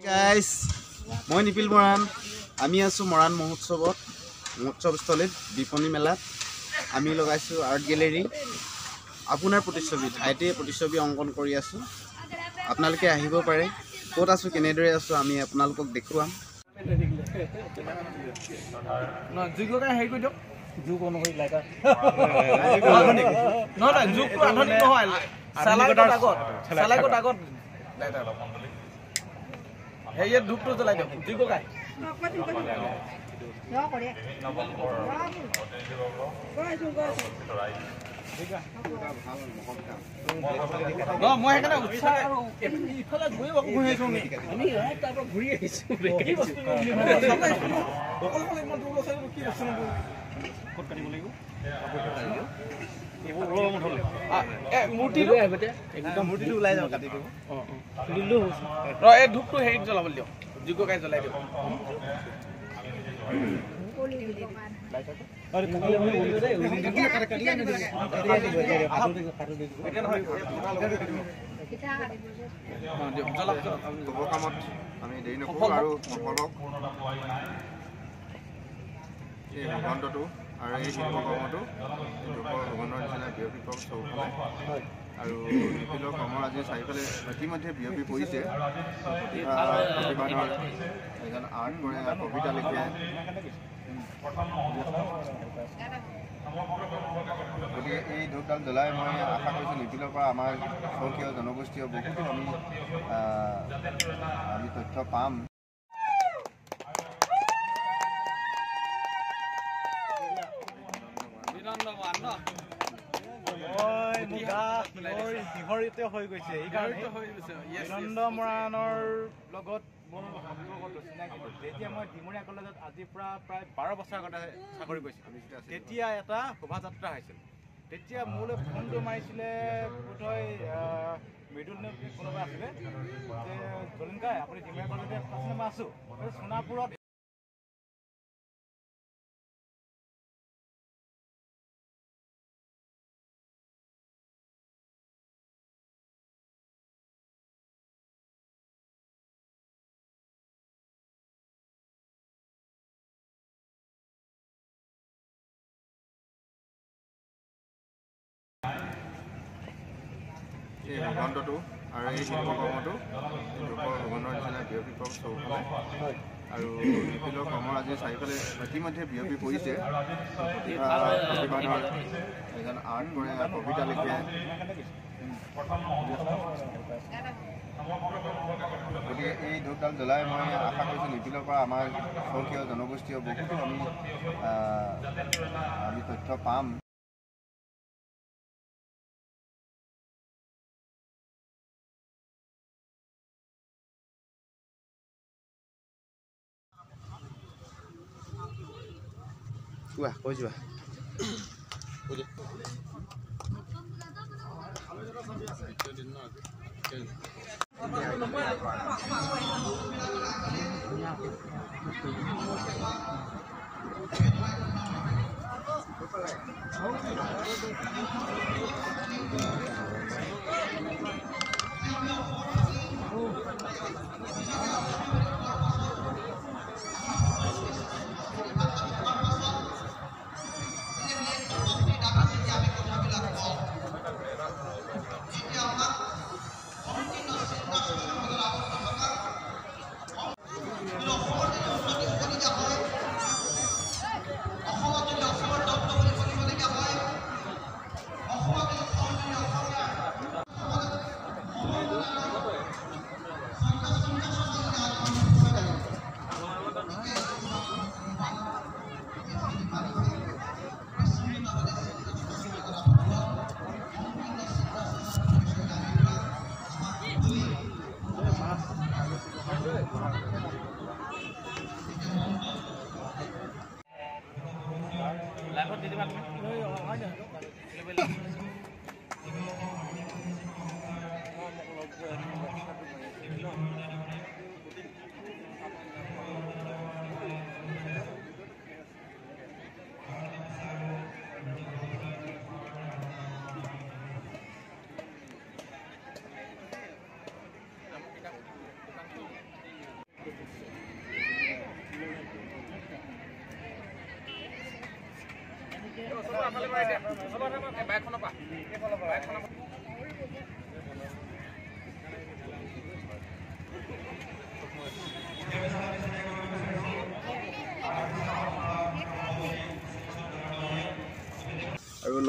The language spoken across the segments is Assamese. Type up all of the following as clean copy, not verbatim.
গাইস মই নিপিল মৰাণ আমি আছো মৰাণ মহোৎসৱস্থলীত বিপণী মেলাত আমি লগাইছো আৰ্ট গেলেৰী আপোনাৰ প্ৰতিচ্ছবি ঠাইতে প্ৰতিচ্ছবি অংকন কৰি আছো আপোনালোকে আহিব পাৰে ক'ত আছো কেনেদৰে আছো আমি আপোনালোকক দেখুৱাম না যুগকে হেৰি কৰি দিয়ক যুগ অনুসৰি লাইকা নহয় যুগটো আধুনিক নহয় চালাইকত আগত হেৰিয়ে ধূপটো জ্বলাই দিয়ক যুগকাই মই সেইকাৰণে উৎসাহ আৰু ইফালে ঘূৰি আহিছো আমি তাৰপৰা ঘূৰি আহিছো ক'ত কাটিব লাগিব মূৰ্তিটো ওলাই যাওঁ কাটি দিব এই ধূপটো হেৰিত জ্বলাব দিয়ক যুগকাই জ্বলাই দিয়ক আমি দেৰি নকৰোঁ আৰু সকলক এই ভগৱন্তটো আৰু এই শিল্পকৰ্মটো ধূপৰ ভগৱানৰ নিচিনা বিয়পি পৰক চৌফালে আৰু নিপিলৰ কৰ্মৰ আজি চাৰিওফালে ইতিমধ্যে বিয়পি পৰিছে প্ৰতিবাদৰ এজন আৰ্ট কৰে কবিতা লিখে গতিকে এই ধূপডাল জ্বলাই মই আশা কৰিছোঁ নিপিলৰ পৰা আমাৰ স্বকীয় জনগোষ্ঠীয় বহুতো আমি তথ্য পাম হৈ গৈছে আনন্দ মৰাণৰ লগত মোৰ সম্পৰ্কটো চিনাকি যেতিয়া মই ডিমৰীয়া কলেজত আজিৰ পৰা প্ৰায় 12 বছৰ আগতে চাকৰি কৰিছিলোঁ তেতিয়া এটা শোভাযাত্ৰা হৈছিল তেতিয়া মোলৈ ফোনটো মাৰিছিলে বোধহয় মৃদুল কোনোবা আছিলে যে জলিনকাই আপুনি ডিমৰীয়া কলেজত আছে মই আছোঁ সোণাপুৰত এই ভগৱন্তটো আৰু এই শিল্পকৰ্মটো ধূপৰ ভগৱানৰ নিচিনা বিয়পি পৰক চৌফালে আৰু নিপিলৰ কৰ্মৰ আজি চাৰিওফালে ইতিমধ্যে বিয়পি পৰিছে প্ৰতিবাদৰ এজন আৰ্ট কৰে কবিতা লিখে গতিকে এই ধূপডাল জ্বলাই মই আশা কৰিছোঁ নিপিলৰ পৰা আমাৰ স্বকীয় জনগোষ্ঠীয় বহুতো আমি তথ্য পাম Wah, kau juga. লাইভত দি দিবা আৰু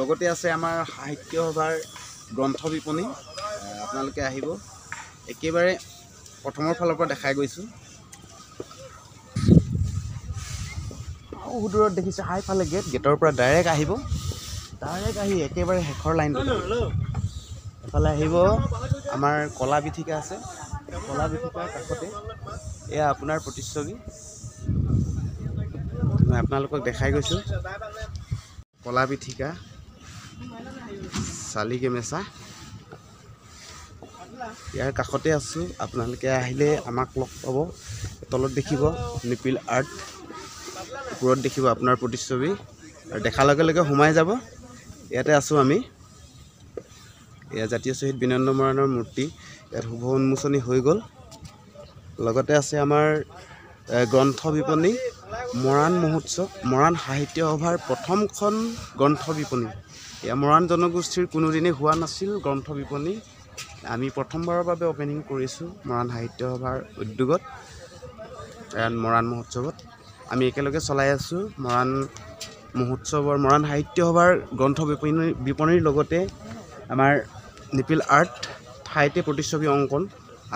লগতে আছে আমাৰ সাহিত্য সভাৰ গ্ৰন্থ বিপণী। আপোনালোকে আহিব, একেবাৰে প্ৰথমৰ ফালৰ পৰা দেখাই গৈছোঁ। বহু দূৰত দেখিছে হাইফালে গেটৰ পৰা ডাইৰেক্ট আহিব, ডাইৰেক্ট আহি একেবাৰে শেষৰ লাইনটো এফালে আহিব। আমাৰ কলা বিথিকা আছে, কলা বিথিকাৰ কাষতে এয়া আপোনাৰ প্ৰতিচ্ছবি মই আপোনালোকক দেখাই গৈছোঁ। কলা বিথিকা চালিগেমেচা ইয়াৰ কাষতে আছোঁ। আপোনালোকে আহিলে আমাক লগ পাব। তলত দেখিব নিপিল আৰ্ট, ওপৰত দেখিব আপোনাৰ প্ৰতিচ্ছবি, আৰু দেখাৰ লগে লগে সোমাই যাব। ইয়াতে আছোঁ আমি। এয়া জাতীয় শ্বহীদ বিনন্দ মৰাণৰ মূৰ্তি ইয়াত শুভ উন্মোচনী হৈ গ'ল। লগতে আছে আমাৰ গ্ৰন্থ বিপণী, মৰাণ মহোৎসৱ, মৰাণ সাহিত্য সভাৰ প্ৰথমখন গ্ৰন্থ বিপণী। এয়া মৰাণ জনগোষ্ঠীৰ কোনোদিনেই হোৱা নাছিল গ্ৰন্থ বিপণী। আমি প্ৰথমবাৰৰ বাবে অপেনিং কৰিছোঁ মৰাণ সাহিত্য সভাৰ উদ্যোগত, মৰাণ মহোৎসৱত। আমি একেলগে চলাই আছোঁ মৰাণ মহোৎসৱৰ, মৰাণ সাহিত্য সভাৰ গ্ৰন্থ বিপণীৰ লগতে আমাৰ নিপিল আৰ্ট ঠাইতে প্ৰতিচ্ছবি অংকন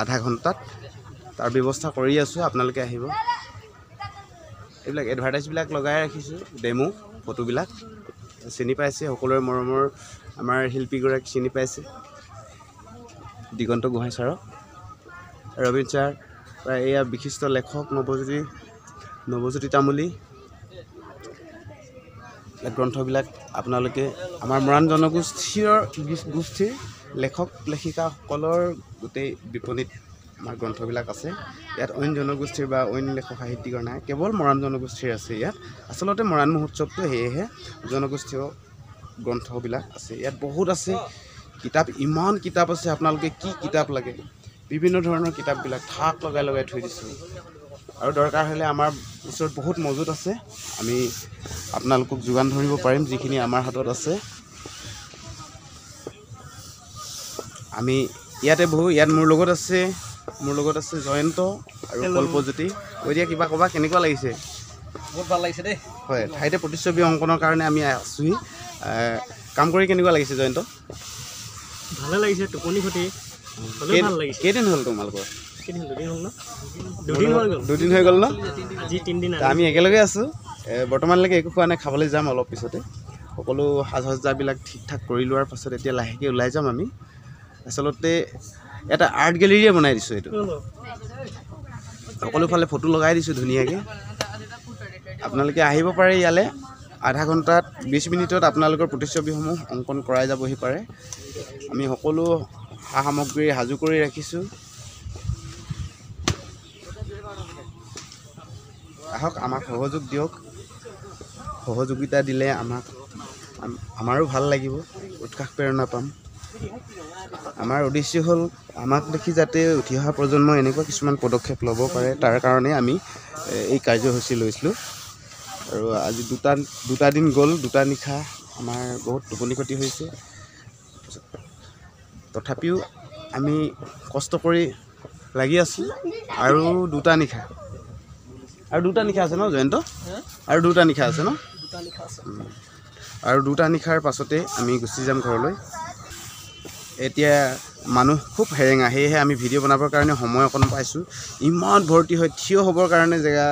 আধা ঘণ্টাত তাৰ ব্যৱস্থা কৰি আছোঁ। আপোনালোকে আহিব। এইবিলাক এডভাৰটাইজবিলাক লগাই ৰাখিছোঁ, ডেমো ফটোবিলাক চিনি পাইছে, সকলোৰে মৰমৰ আমাৰ শিল্পীগৰাকী চিনি পাইছে, দিগন্ত গোহাঁই ছাৰক, ৰবীন ছাৰ, এয়া বিশিষ্ট লেখক নৱজ্যোতি তামুলী। গ্ৰন্থবিলাক আপোনালোকে আমাৰ মৰাণ জনগোষ্ঠীৰ লেখক লেখিকাসকলৰ গোটেই বিপণীত আমাৰ গ্ৰন্থবিলাক আছে। ইয়াত অইন জনগোষ্ঠীৰ বা অইন লেখক সাহিত্যিকৰ নাই, কেৱল মৰাণ জনগোষ্ঠীৰ আছে ইয়াত। আচলতে মৰাণ মহোৎসৱটো সেয়েহে জনগোষ্ঠীয় গ্ৰন্থবিলাক আছে ইয়াত। বহুত আছে কিতাপ, ইমান কিতাপ আছে, আপোনালোকে কি কিতাপ লাগে বিভিন্ন ধৰণৰ কিতাপবিলাক থাক লগাই লগাই থৈ দিছোঁ। আৰু দৰকাৰ হ'লে আমাৰ ওচৰত বহুত মজুত আছে, আমি আপোনালোকক যোগান ধৰিব পাৰিম যিখিনি আমাৰ হাতত আছে। আমি ইয়াতে বহোঁ। ইয়াত মোৰ লগত আছে জয়ন্ত আৰু কল্পজ্যোতি। কৈ দিয়া কিবা ক'বা, কেনেকুৱা লাগিছে? বহুত ভাল লাগিছে দেই। হয়, ঠাইতে প্ৰতিচ্ছবি অংকনৰ কাৰণে আমি আছোঁহি। কাম কৰি কেনেকুৱা লাগিছে জয়ন্ত? ভালে লাগিছে, টোপনি ক্ষতি ভাল লাগিছে। কেইদিন হ'ল তোমালোকৰ? দুদিন হৈ গ'ল ন? আজি 3 দিন। আমি একেলগে আছোঁ, বৰ্তমানলৈকে একো খোৱা নাই, খাবলৈ যাম অলপ পিছতে। সকলো সাজ সজ্জাবিলাক ঠিক ঠাক কৰি লোৱাৰ পাছত এতিয়া লাহেকৈ ওলাই যাম আমি। আচলতে এটা আৰ্ট গেলেৰিয়ে বনাই দিছোঁ এইটো, সকলোফালে ফটো লগাই দিছোঁ ধুনীয়াকৈ। আপোনালোকে আহিব পাৰে ইয়ালৈ, আধা ঘণ্টাত 20 মিনিটত আপোনালোকৰ প্ৰতিচ্ছবিসমূহ অংকন কৰাই যাবহি পাৰে। আমি সকলো সা সামগ্ৰী সাজু কৰি ৰাখিছোঁ। আহক, আমাক সহযোগ দিয়ক। সহযোগিতা দিলে আমাৰো ভাল লাগিব, উৎসাহ প্ৰেৰণা পাম। আমাৰ উদ্দেশ্য হ'ল আমাক দেখি যাতে উঠি অহা প্ৰজন্মই এনেকুৱা কিছুমান পদক্ষেপ ল'ব পাৰে, তাৰ কাৰণে আমি এই কাৰ্যসূচী লৈছিলোঁ। আৰু আজি দুটা দিন গ'ল, দুটা নিশা আমাৰ বহুত টোপনি ক্ষতি হৈছে। তথাপিও আমি কষ্ট কৰি লাগি আছোঁ। আৰু দুটা নিশা আছে ন জয়ন্ত? আৰু দুটা নিশা আছে ন? আৰু দুটা নিশাৰ পাছতে আমি গুচি যাম ঘৰলৈ। এতিয়া মানুহ খুব হেৰেঙা, সেয়েহে আমি ভিডিঅ' বনাবৰ কাৰণে সময় অকণ পাইছোঁ। ইমান ভৰ্তি হয়, থিয় হ'বৰ কাৰণে জেগা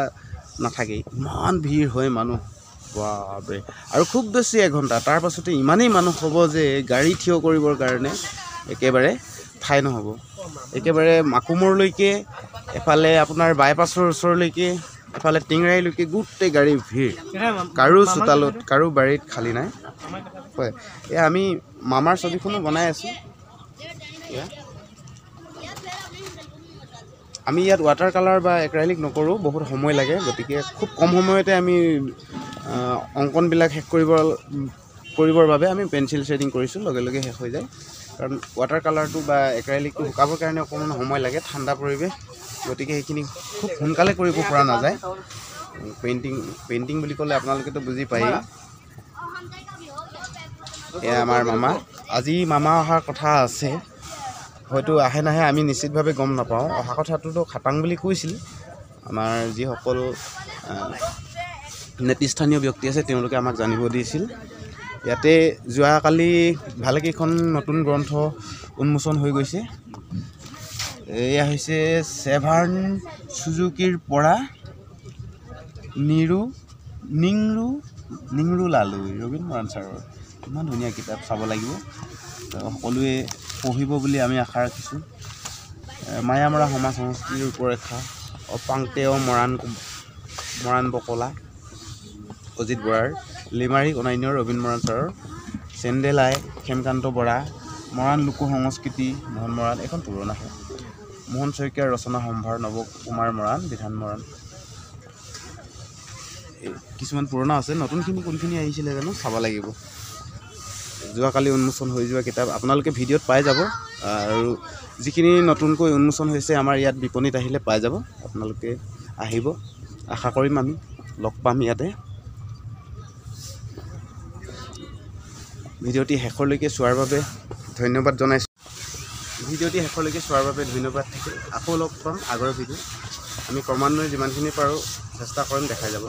নাথাকে, ইমান ভিৰ হয় মানুহ, বাপৰে। আৰু খুব বেছি 1 ঘণ্টা, তাৰ পাছতে ইমানেই মানুহ হ'ব যে গাড়ী থিয় কৰিবৰ কাৰণে একেবাৰে ঠাই নহ'ব। একেবাৰে মাকুমৰলৈকে, এফালে আপোনাৰ বাইপাছৰ ওচৰলৈকে, এফালে টিংৰাইলৈকে গোটেই গাড়ী ভিৰ। কাৰো চোতালত, কাৰো বাৰীত খালী নাই। হয়, এয়া আমি মামাৰ ছবিখনো বনাই আছোঁ। আমি ইয়াত ৱাটাৰ কালাৰ বা এক্ৰাইলিক নকৰোঁ, বহুত সময় লাগে। গতিকে খুব কম সময়তে আমি অংকনবিলাক শেষ কৰিবৰ বাবে আমি পেঞ্চিল শ্বেডিং কৰিছোঁ, লগে লগে শেষ হৈ যায়। কাৰণ ৱাটাৰ কালাৰটো বা এক্ৰাইলিকটো শুকাবৰ কাৰণে অকণমান সময় লাগে, ঠাণ্ডা পৰিৱেশ, গতিকে সেইখিনি খুব সোনকালে কৰিব পৰা নাযায়। পেইণ্টিং বুলি ক'লে আপোনালোকেতো বুজি পায়েই। এয়া আমাৰ মামা। আজি মামা অহাৰ কথা আছে, হয়তো আহে নাহে আমি নিশ্চিতভাৱে গম নাপাওঁ। অহা কথাটোতো খাটাং বুলি কৈছিল। আমাৰ যিসকল নেতৃস্থানীয় ব্যক্তি আছে তেওঁলোকে আমাক জানিব দিছিল। ইয়াতে যোৱাকালি ভালেকেইখন নতুন গ্ৰন্থ উন্মোচন হৈ গৈছে। এয়া হৈছে ছেভাৰ্ণ চুজুকিৰ পৰা নিংৰু লালুই, ৰবীন মৰাণ ছাৰৰ। ইমান ধুনীয়া কিতাপ, চাব লাগিব। সকলোৱে পঢ়িব বুলি আমি আশা ৰাখিছোঁ। মায়ামৰা সমাজ সংস্কৃতিৰ ৰূপৰেখা, অপাংতেয় মৰাণ বকলা অজিত বৰাৰ, লিমাৰিক অনান্য ৰবীন মৰাণ ছাৰৰ, চেন্দেলাই খেমকান্ত বৰা, মৰাণ লোক সংস্কৃতি মোহন মৰাণ, এখন পুৰণা হয়। মোহন শইকীয়াৰ ৰচনা সম্ভাৰ, নৱকুমাৰ মৰাণ, বিধান মৰাণ। কিছুমান পুৰণা আছে, নতুনখিনি কোনখিনি আহিছিলে জানো, চাব লাগিব। যোৱাকালি উন্মোচন হৈ যোৱা কিতাপ আপোনালোকে ভিডিঅ'ত পাই যাব, আৰু যিখিনি নতুনকৈ উন্মোচন হৈছে আমাৰ ইয়াত বিপণীত আহিলে পাই যাব। আপোনালোকে আহিব, আশা কৰিম আমি লগ পাম ইয়াতে। ভিডিঅ'টি শেষলৈকে চোৱাৰ বাবে ধন্যবাদ জনাইছোঁ। থাকিল। আকৌ লগ পাম আগৰ ভিডিঅ'। আমি ক্ৰমান্বয়ে যিমানখিনি পাৰোঁ চেষ্টা কৰিম দেখাই যাব।